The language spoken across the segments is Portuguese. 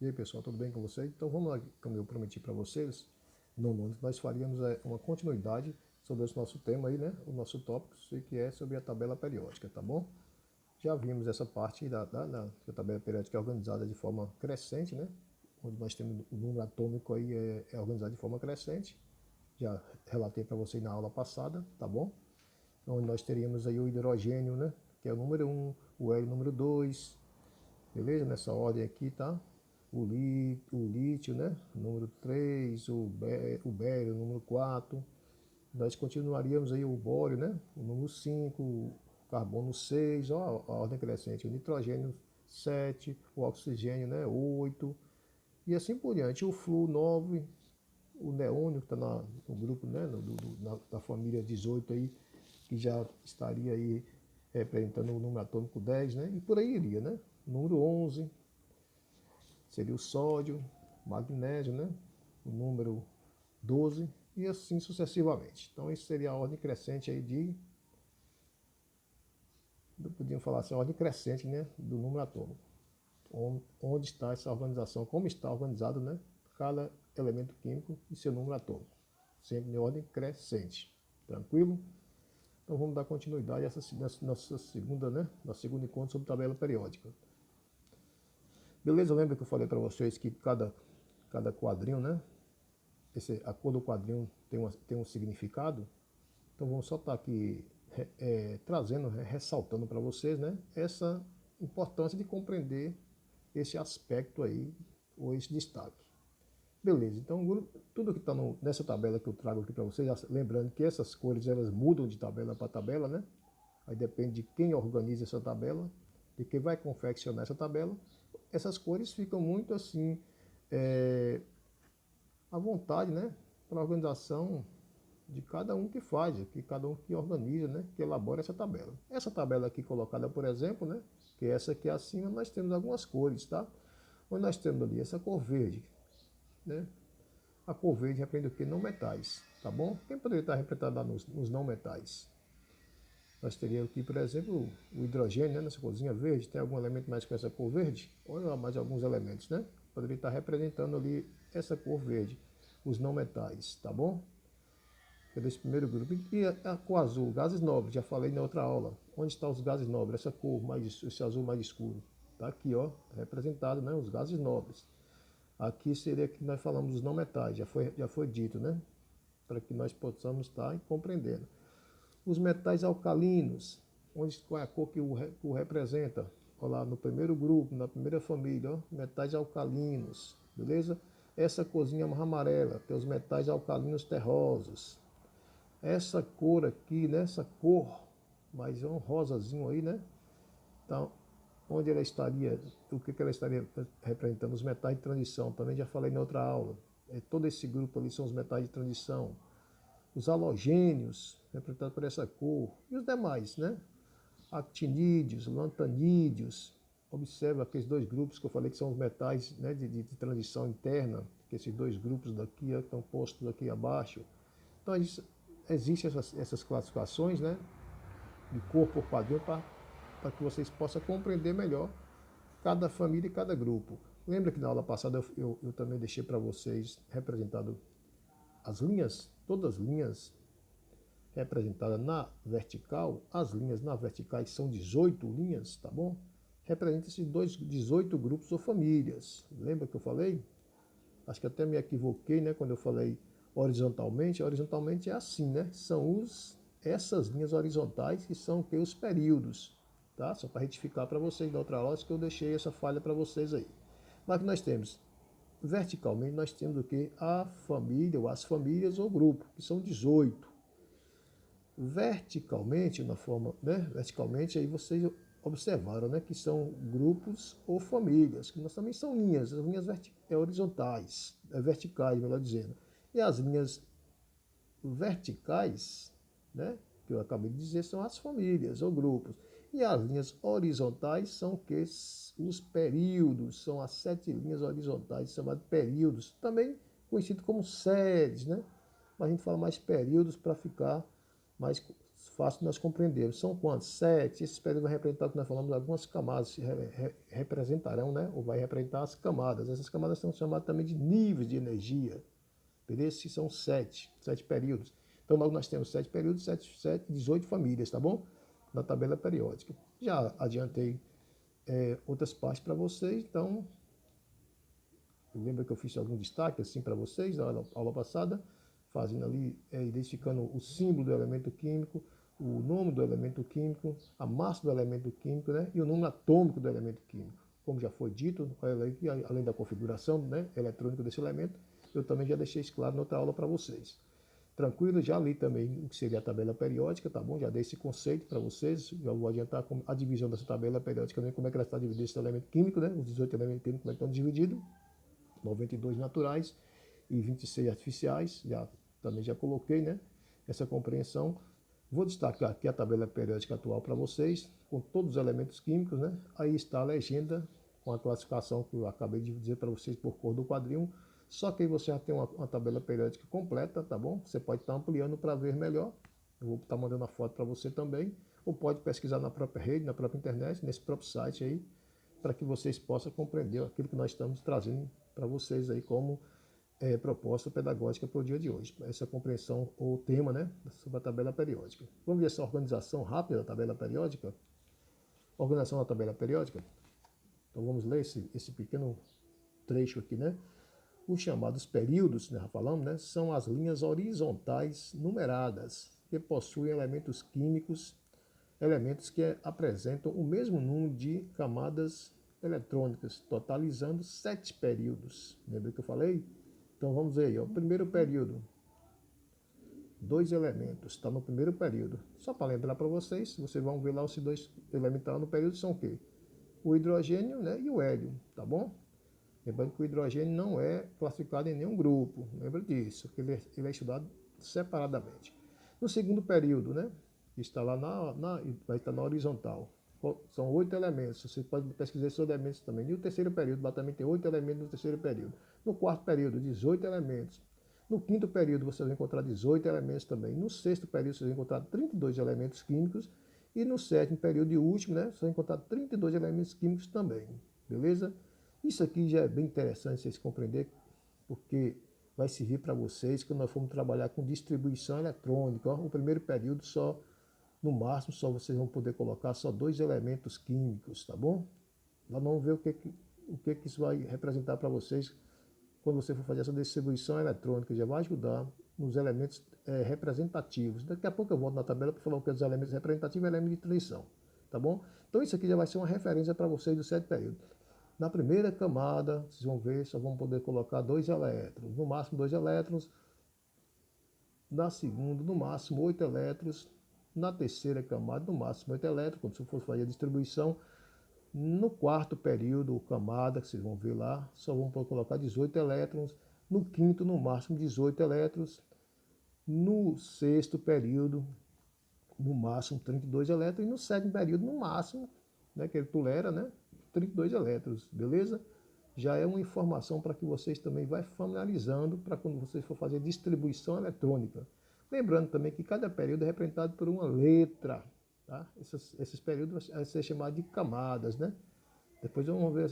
E aí, pessoal, tudo bem com vocês? Então vamos lá, como eu prometi para vocês, nós faríamos uma continuidade sobre esse nosso tema aí, né? O nosso tópico, que é sobre a tabela periódica, tá bom? Já vimos essa parte da tabela periódica organizada de forma crescente, né? Onde nós temos o número atômico aí é organizado de forma crescente. Já relatei para vocês na aula passada, tá bom? Onde nós teríamos aí o hidrogênio, né? Que é o número 1, o hélio número 2, beleza? Nessa ordem aqui, tá? O lítio, né? Número 3, o bério, número 4. Nós continuaríamos aí o bório, né? O número 5, o carbono 6, ó, a ordem crescente. O nitrogênio 7, o oxigênio, né? 8. E assim por diante. O flúor 9, o neônio, que está no grupo, né? Da família 18 aí, que já estaria aí representando o número atômico 10, né? E por aí iria, né? Número 11 seria o sódio, magnésio, né? O número 12 e assim sucessivamente. Então isso seria a ordem crescente aí podíamos falar assim, a ordem crescente, né? Do número atômico. Onde está essa organização, como está organizado, né? Cada elemento químico e seu número atômico. Sempre em ordem crescente. Tranquilo? Então vamos dar continuidade a nossa segunda, né? Nosso segundo encontro sobre tabela periódica. Beleza? Lembra que eu falei para vocês que cada quadrinho, né? A cor do quadrinho tem um significado? Então vamos só estar aqui trazendo, ressaltando para vocês, né? Essa importância de compreender esse aspecto aí, ou esse destaque. Beleza, então tudo que está nessa tabela que eu trago aqui para vocês, lembrando que essas cores elas mudam de tabela para tabela, né? Aí depende de quem organiza essa tabela, de quem vai confeccionar essa tabela. Essas cores ficam muito assim, à vontade, né? Para a organização de cada um que faz, que cada um que organiza, né? Que elabora essa tabela. Essa tabela aqui colocada, por exemplo, né? Que é essa aqui acima, nós temos algumas cores, tá? Onde nós temos ali essa cor verde, né? A cor verde representa o que? Não metais, tá bom? Quem poderia estar representado lá nos não metais? Nós teríamos aqui, por exemplo, o hidrogênio, né? Nessa corzinha verde. Tem algum elemento mais com essa cor verde? Olha mais alguns elementos, né? Poderia estar representando ali essa cor verde, os não metais, tá bom? É desse primeiro grupo. E a cor azul, gases nobres, já falei na outra aula. Onde estão os gases nobres? Essa cor, esse azul mais escuro. Está aqui, ó, representado, né? Os gases nobres. Aqui seria que nós falamos dos não metais, já foi dito, né? Para que nós possamos estar compreendendo. Os metais alcalinos, qual é a cor que o representa? Olha lá, no primeiro grupo, na primeira família, ó, metais alcalinos, beleza? Essa corzinha amarela, tem os metais alcalinos terrosos. Essa cor aqui, né? Essa cor, mais um rosazinho aí, né? Então, onde ela estaria, o que ela estaria representando? Os metais de transição, também já falei na outra aula. Todo esse grupo ali são os metais de transição. Os halogênios, representados por essa cor. E os demais, né? Actinídeos, lantanídeos. Observa aqueles dois grupos que eu falei que são os metais, né, de transição interna, que esses dois grupos daqui estão postos aqui abaixo. Então, existem essas classificações, né, de cor por padrão para que vocês possam compreender melhor cada família e cada grupo. Lembra que na aula passada eu também deixei para vocês representado as linhas, todas as linhas representadas na vertical, as linhas na vertical são 18 linhas, tá bom? Representa esses 18 grupos ou famílias. Lembra que eu falei? Acho que até me equivoquei, né, quando eu falei horizontalmente. Horizontalmente é assim, né? São essas linhas horizontais que são os períodos, tá? Só para retificar para vocês da outra aula que eu deixei essa falha para vocês aí. Mas que nós temos verticalmente nós temos o que? A família ou as famílias ou grupo, que são 18. Verticalmente, na forma, né? Verticalmente aí vocês observaram, né, que são grupos ou famílias, que nós também são linhas, as linhas horizontais, verticais, melhor dizendo. E as linhas verticais, né, que eu acabei de dizer, são as famílias ou grupos. E as linhas horizontais são os períodos, são as 7 linhas horizontais, chamadas períodos, também conhecido como séries, né? Mas a gente fala mais períodos para ficar mais fácil nós compreendermos. São quantos? 7. Esses períodos vão representar o que nós falamos, algumas camadas representarão, né? Ou vai representar as camadas. Essas camadas são chamadas também de níveis de energia. Beleza? São 7 períodos. Então, logo nós temos 7 períodos, 18 famílias, tá bom? Na tabela periódica. Já adiantei outras partes para vocês, então, lembra que eu fiz algum destaque assim para vocês na aula passada, fazendo ali, identificando o símbolo do elemento químico, o nome do elemento químico, a massa do elemento químico, né? E o número atômico do elemento químico. Como já foi dito, além da configuração, né, eletrônica desse elemento, eu também já deixei isso claro na outra aula para vocês. Tranquilo, já li também o que seria a tabela periódica, tá bom? Já dei esse conceito para vocês, já vou adiantar a divisão dessa tabela periódica, né? Como é que ela está dividida esse elemento químico, né? Os 18 elementos químicos, como é que estão divididos, 92 naturais e 26 artificiais, também já coloquei, né? Essa compreensão. Vou destacar aqui a tabela periódica atual para vocês, com todos os elementos químicos, né? Aí está a legenda, com a classificação que eu acabei de dizer para vocês por cor do quadrinho. Só que aí você já tem uma tabela periódica completa, tá bom? Você pode estar ampliando para ver melhor. Eu vou estar mandando a foto para você também. Ou pode pesquisar na própria rede, na própria internet, nesse próprio site aí, para que vocês possam compreender aquilo que nós estamos trazendo para vocês aí como proposta pedagógica para o dia de hoje. Essa compreensão ou tema, né, sobre a tabela periódica. Vamos ver essa organização rápida da tabela periódica? Organização da tabela periódica. Então vamos ler esse pequeno trecho aqui, né? Os chamados períodos, né, já falamos, né, são as linhas horizontais numeradas que possuem elementos químicos, elementos que apresentam o mesmo número de camadas eletrônicas, totalizando 7 períodos. Lembra que eu falei? Então vamos ver aí, ó. Primeiro período, 2 elementos, está no primeiro período. Só para lembrar para vocês, vocês vão ver lá os 2 elementos no período são o quê? O hidrogênio, né, e o hélio, tá bom? Lembrando que o hidrogênio não é classificado em nenhum grupo, lembra disso, que ele é estudado separadamente. No segundo período, né, que está lá vai estar na horizontal, são 8 elementos, você pode pesquisar esses elementos também. E o terceiro período, lá também tem 8 elementos no terceiro período. No quarto período, 18 elementos. No quinto período, você vai encontrar 18 elementos também. No sexto período, você vai encontrar 32 elementos químicos. E no sétimo período e último, né, você vai encontrar 32 elementos químicos também, beleza? Isso aqui já é bem interessante vocês compreenderem, porque vai servir para vocês quando nós formos trabalhar com distribuição eletrônica. Ó, o primeiro período só, no máximo, só vocês vão poder colocar só 2 elementos químicos, tá bom? Nós vamos ver o que isso vai representar para vocês quando você for fazer essa distribuição eletrônica. Já vai ajudar nos elementos representativos. Daqui a pouco eu volto na tabela para falar o que é os elementos representativos e elementos de transição, tá bom? Então isso aqui já vai ser uma referência para vocês do 7 período. Na primeira camada, vocês vão ver, só vão poder colocar 2 elétrons, no máximo 2 elétrons. Na segunda, no máximo 8 elétrons. Na terceira camada, no máximo 8 elétrons, quando você for fazer a distribuição. No quarto período, camada, que vocês vão ver lá, só vão poder colocar 18 elétrons. No quinto, no máximo 18 elétrons. No sexto período, no máximo 32 elétrons. E no sétimo período, no máximo, né, que ele tolera, né, 32 elétrons, beleza? Já é uma informação para que vocês também vão familiarizando para quando vocês for fazer distribuição eletrônica. Lembrando também que cada período é representado por uma letra, tá? Esses períodos vão ser chamados de camadas, né? Depois vamos ver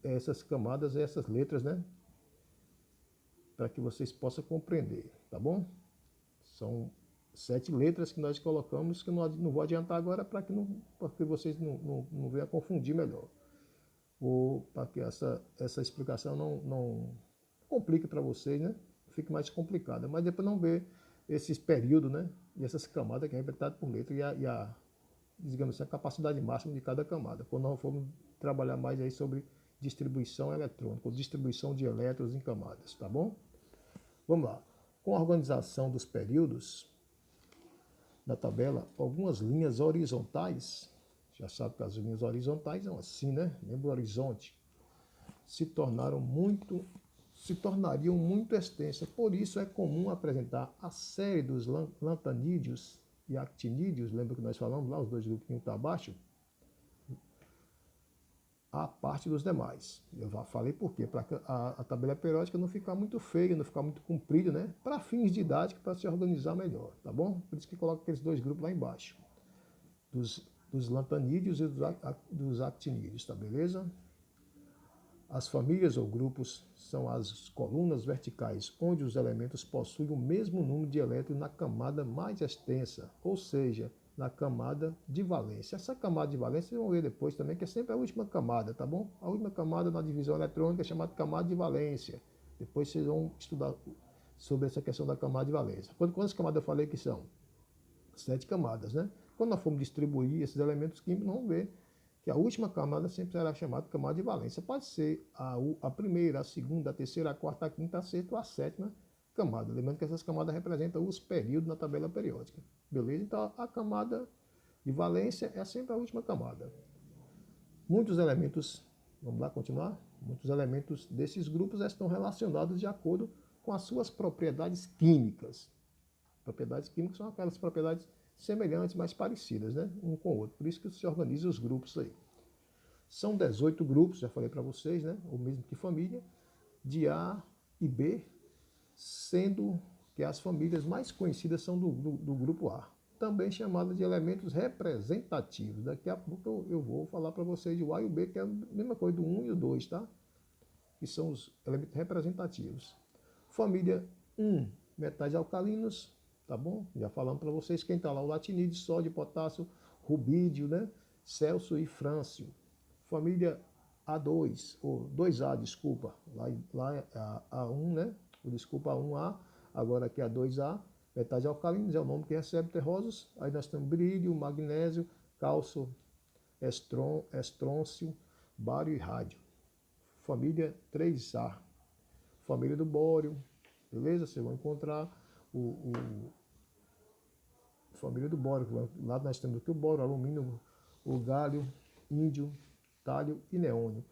essas camadas e essas letras, né? Para que vocês possam compreender, tá bom? São 7 letras que nós colocamos, que eu não vou adiantar agora para que vocês não venham a confundir melhor. Ou para que essa explicação não complique para vocês, né? Fique mais complicada. Mas depois não ver esses períodos, né? E essas camadas que é representado por letra digamos assim, a capacidade máxima de cada camada. Quando nós formos trabalhar mais aí sobre distribuição eletrônica, ou distribuição de elétrons em camadas, tá bom? Vamos lá. Com a organização dos períodos, na tabela, algumas linhas horizontais, já sabe que as linhas horizontais são assim, né? Lembra o horizonte? Se tornariam muito extensas. Por isso é comum apresentar a série dos lantanídeos e actinídeos. Lembra que nós falamos lá, os 2 grupinhos que estão abaixo? a parte dos demais. Eu já falei por quê? Para a tabela periódica não ficar muito feia, não ficar muito comprida, né? Para fins didáticos, para se organizar melhor, tá bom? Por isso que coloca aqueles dois grupos lá embaixo, dos lantanídeos e dos actinídeos, tá beleza? As famílias ou grupos são as colunas verticais onde os elementos possuem o mesmo número de elétrons na camada mais extensa, ou seja, na camada de valência. Essa camada de valência vocês vão ver depois também, que é sempre a última camada, tá bom? A última camada na divisão eletrônica é chamada camada de valência. Depois vocês vão estudar sobre essa questão da camada de valência. Quantas camadas eu falei que são? 7 camadas, né? Quando nós formos distribuir esses elementos químicos, nós vamos ver que a última camada sempre será chamada camada de valência. Pode ser a primeira, a segunda, a terceira, a quarta, a quinta, a sexta ou a sétima camada. Lembrando que essas camadas representam os períodos na tabela periódica. Beleza? Então, a camada de valência é sempre a última camada. Muitos elementos, vamos lá continuar? Muitos elementos desses grupos estão relacionados de acordo com as suas propriedades químicas. Propriedades químicas são aquelas propriedades semelhantes, mais parecidas, né? Um com o outro. Por isso que se organiza os grupos aí. São 18 grupos, já falei para vocês, né? O mesmo que família, de A e B, sendo que as famílias mais conhecidas são do grupo A, também chamada de elementos representativos. Daqui a pouco eu vou falar para vocês de o A e o B, que é a mesma coisa do 1 e o 2, tá? Que são os elementos representativos. Família 1, metais alcalinos, tá bom? Já falamos para vocês quem está lá, o latinídeo, sódio, potássio, rubídio, né? Celso e frâncio. Família A2, ou 2A, desculpa, lá é A1, né? Desculpa, A1A, agora aqui é A2A, metais alcalinos, é o nome que recebe, terrosos. Aí nós temos berílio, magnésio, cálcio, estrôncio, bário e rádio. Família 3A, família do bório, beleza? Vocês vão encontrar família do bório. Lá nós temos aqui o bório, o alumínio, o galho, índio, tálio e neônio.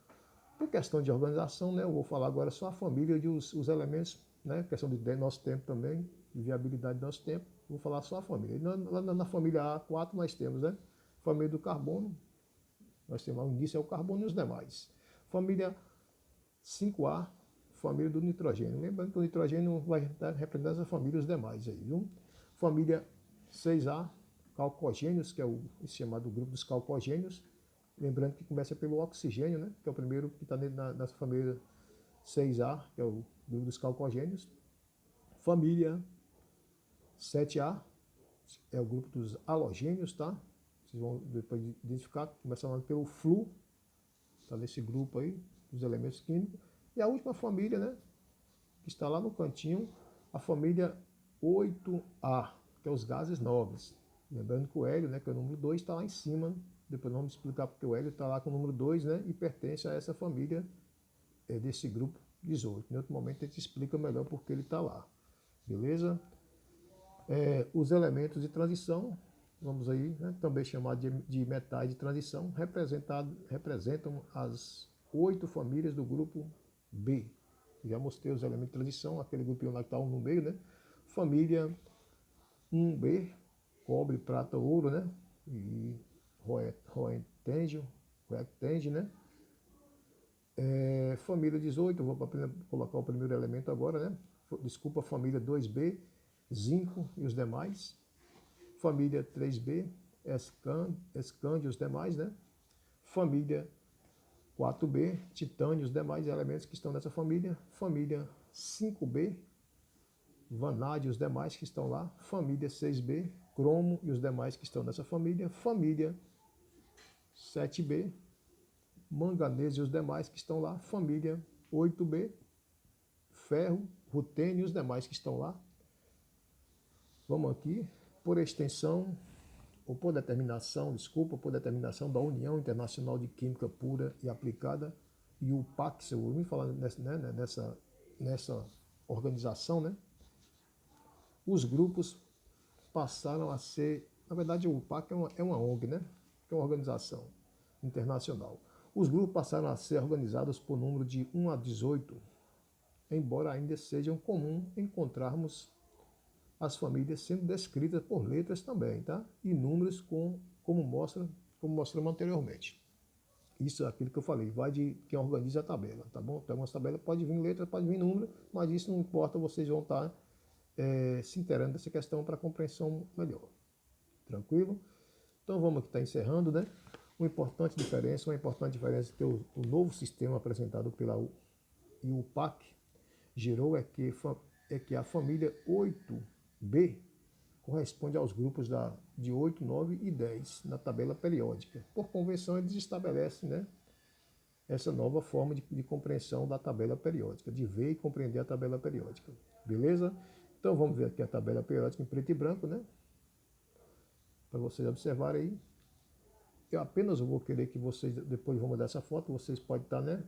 Por questão de organização, né, eu vou falar agora só a família de os elementos, né, questão de nosso tempo também, de viabilidade do nosso tempo, vou falar só a família. Lá na família A4 nós temos, né, família do carbono, nós temos lá o início é o carbono e os demais. Família 5A, família do nitrogênio. Lembrando que o nitrogênio vai representar essa família e os demais aí, viu? Família 6A, calcogênios, que é o chamado grupo dos calcogênios. Lembrando que começa pelo oxigênio, né? Que é o primeiro que está nessa família 6A, que é o grupo dos calcogênios. Família 7A é o grupo dos halogênios, tá? Vocês vão depois identificar, começando pelo flu, está nesse grupo aí, dos elementos químicos. E a última família, né? Que está lá no cantinho, a família 8A, que é os gases nobres. Lembrando que o hélio, né, que é o número 2, está lá em cima. Depois nós vamos explicar porque o hélio está lá com o número 2, né, e pertence a essa família desse grupo 18. Em outro momento a gente explica melhor porque ele está lá. Beleza? Os elementos de transição, vamos aí, né, também chamados de metais de transição, representam as 8 famílias do grupo B. Já mostrei os elementos de transição, aquele grupinho lá que está no meio, né? Família 1B, cobre, prata, ouro, né? E roentênio, né? Família 18, vou colocar o primeiro elemento agora, né? Desculpa, família 2B, zinco e os demais. Família 3B, escândio e os demais, né? Família 4B, titânio e os demais elementos que estão nessa família. Família 5B, vanádio e os demais que estão lá. Família 6B, cromo e os demais que estão nessa família. Família 7B, manganês e os demais que estão lá. Família 8B, ferro, rutênio e os demais que estão lá. Vamos aqui, por extensão, ou por determinação da União Internacional de Química Pura e Aplicada, e o PAC, eu ouvi falar nessa organização, né? Os grupos passaram a ser, na verdade o PAC é uma ONG, né? Que é uma organização internacional. Os grupos passaram a ser organizados por número de 1 a 18, embora ainda sejam comum encontrarmos as famílias sendo descritas por letras também, tá? E números como mostramos anteriormente. isso é aquilo que eu falei, vai de quem organiza a tabela, tá bom? Então, uma tabela pode vir letra, pode vir número, mas isso não importa, vocês vão estar se inteirando dessa questão para compreensão melhor. Tranquilo? Então vamos aqui estar encerrando, né? Uma importante diferença que o novo sistema apresentado pela UPAC gerou é que a família 8B corresponde aos grupos de 8, 9 e 10 na tabela periódica. Por convenção, eles estabelecem, né, essa nova forma de compreensão da tabela periódica, de ver e compreender a tabela periódica. Beleza? Então vamos ver aqui a tabela periódica em preto e branco, né? Para vocês observarem aí. Eu apenas vou querer que vocês, depois vou mandar essa foto, vocês podem estar, né,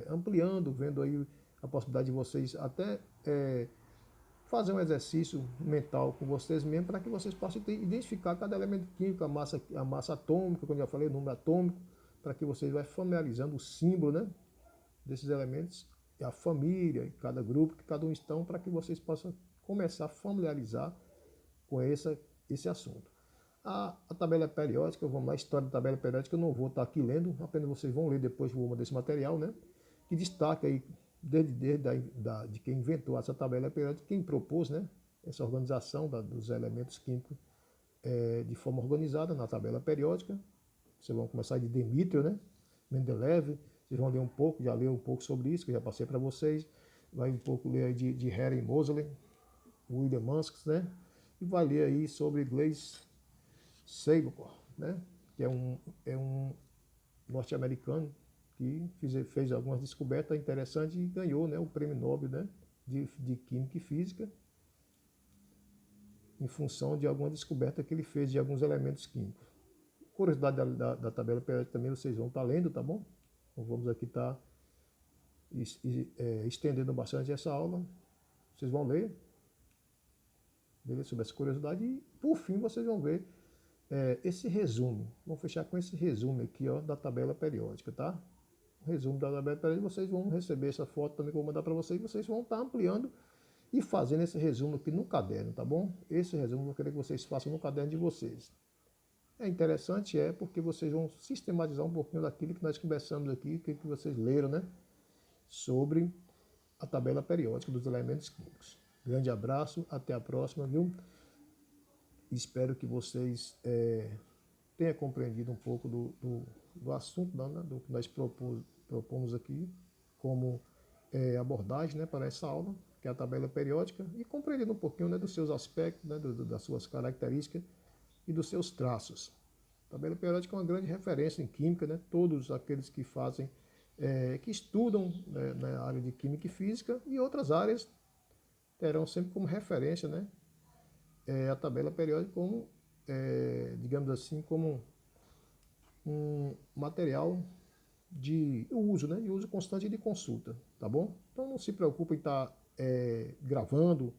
ampliando, vendo aí a possibilidade de vocês até fazer um exercício mental com vocês mesmos para que vocês possam identificar cada elemento químico, a massa atômica, como eu já falei, o número atômico, para que vocês vão familiarizando o símbolo, né, desses elementos, e a família, cada grupo que cada um estão, para que vocês possam começar a familiarizar com esse assunto. A tabela periódica, vamos lá, a história da tabela periódica, eu não vou estar aqui lendo, apenas vocês vão ler depois que eu vou mandar esse material, né, que destaca aí de quem inventou essa tabela periódica, quem propôs, né, essa organização dos elementos químicos de forma organizada na tabela periódica. Vocês vão começar de Demétrio, né, Mendeleev, vocês vão ler um pouco, já leu um pouco sobre isso, que eu já passei para vocês, vai um pouco ler aí de Harry Moseley, William Munsks, né, e vai ler aí sobre Blaise Pascal, né, que é um norte-americano que fez algumas descobertas interessantes e ganhou, né, o prêmio Nobel, né, de Química e Física em função de alguma descoberta que ele fez de alguns elementos químicos. Curiosidade da tabela periódica também vocês vão estar lendo, tá bom? Então vamos aqui estar estendendo bastante essa aula. Vocês vão ler, beleza? Sobre essa curiosidade e, por fim, vocês vão ver esse resumo. Vamos fechar com esse resumo aqui, ó, da tabela periódica, tá? Resumo da tabela periódica, vocês vão receber essa foto também que eu vou mandar para vocês, vocês vão estar ampliando e fazendo esse resumo aqui no caderno, tá bom? Esse resumo eu vou querer que vocês façam no caderno de vocês. É interessante, porque vocês vão sistematizar um pouquinho daquilo que nós conversamos aqui, que vocês leram, né? Sobre a tabela periódica dos elementos químicos. Grande abraço, até a próxima, viu? Espero que vocês tenham compreendido um pouco do assunto, né, do que nós propomos aqui como abordagem, né, para essa aula, que é a tabela periódica, e compreendendo um pouquinho, né, dos seus aspectos, né, das suas características e dos seus traços. A tabela periódica é uma grande referência em química, né, todos aqueles que fazem, que estudam, né, na área de química e física e outras áreas terão sempre como referência, né, a tabela periódica como, digamos assim, como um material de uso, né? De uso constante e de consulta, tá bom? Então não se preocupe em estar gravando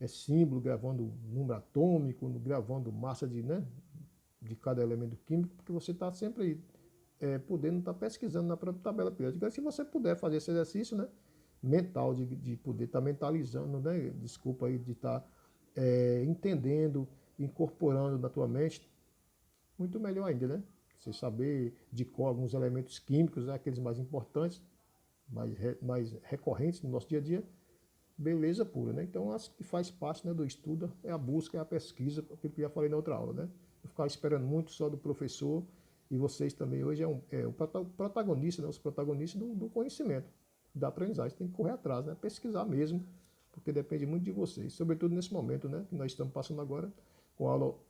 símbolo, gravando número atômico, gravando massa né, de cada elemento químico, porque você está sempre podendo estar pesquisando na própria tabela periódica. Se você puder fazer esse exercício, né, mental, de poder estar mentalizando, né, desculpa aí, de estar entendendo, incorporando na tua mente, muito melhor ainda, né? Você saber de cor alguns elementos químicos, né, aqueles mais importantes, mais recorrentes no nosso dia a dia, beleza pura, né? Então, acho que faz parte, né, do estudo, é a busca, é a pesquisa, aquilo que eu já falei na outra aula, né? Eu ficar esperando muito só do professor, e vocês também hoje o protagonista, né, os protagonistas do conhecimento, da aprendizagem. Tem que correr atrás, né? Pesquisar mesmo, porque depende muito de vocês, sobretudo nesse momento, né, que nós estamos passando agora com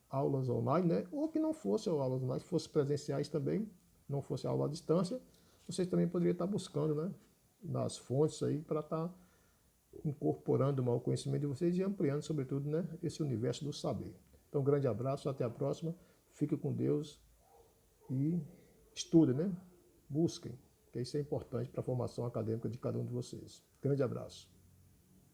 aulas online, né, ou que não fosse aulas online, fosse presenciais também, não fosse aula à distância, vocês também poderiam estar buscando, né, nas fontes aí para estar incorporando o conhecimento de vocês e ampliando, sobretudo, né, esse universo do saber. Então, um grande abraço, até a próxima, fique com Deus e estudem, né, busquem, que isso é importante para a formação acadêmica de cada um de vocês. Grande abraço.